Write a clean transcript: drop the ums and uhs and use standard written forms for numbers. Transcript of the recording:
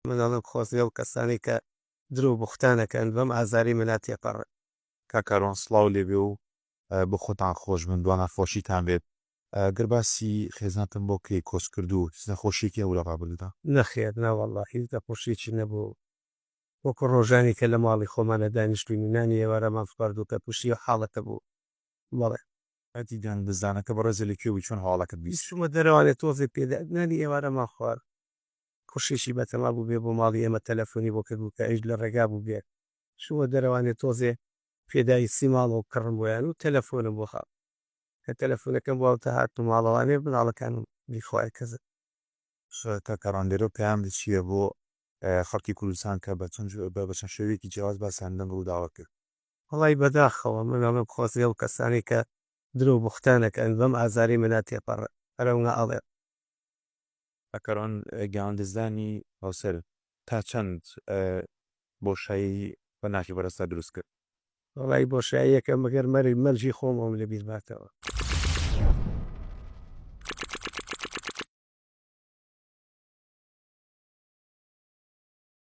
مناڵم خۆزیە و کەسانی کە درو بوختانەکەن بەم ئازاری مناتێپەڕ کاکەڕۆن سڵاو لێبێ و بۆ خۆتان خۆش من دوانە خۆشیتان بێت گەرباسی خێزانتم بۆ کەی کۆس کردو نەخۆشیێکی ئەو لە ڕابلدا نەخێت ناوەڵڵا هیچ دەپۆشیی نەبوو وەکو ڕۆژانی کە لە ماڵی خۆمانە دانیشتوین نانی ئێوارەمان فکارد و کە پوشی و حاڵەتە بوو بەڵێ ئەتیدان بزانەکە بەڕێزە لە کوێوی چۆن هەواڵەکەت بیست بیستمە دەرەوانێت تۆزی پێدا نانی ئێوارەمان خوارد خوشیشی بەتەما بوو بێ بۆ ماڵی ئێمە تەلەفۆنی بۆ کردبوو کە ئەیش لە ڕێگا بوو بێت شووە دەرەوانێت تۆزێ پێدایی سی ماڵ و کڕم بۆیان و تەلەفۆنم بۆ خاڵ کە تەلەفۆنەکەم بۆتە هات و ماڵەوانێ مناڵەکانم بیخوای کەزت کاکەڕان لێرە پێیان چییە بۆ خەڵکی کوردستان کە بە چەند شێوەیەکی جیاواز باساندن ڕووداوە کرد وڵی بەداخەوە مناڵم خۆزیە و کەسانی کە درو بوختانەکەن بەم ئازاری مناتێپەڕ ئەرەونا ئەڵێ ئەکەڕۆن گیاندزدانی هاوسەر تا چەند بۆشایی بە ناخی بەرەستا دروست کرد وڵی بۆشاییەکە مەگەر مەری مەلژی خۆمەوەم لە بیرباتەوە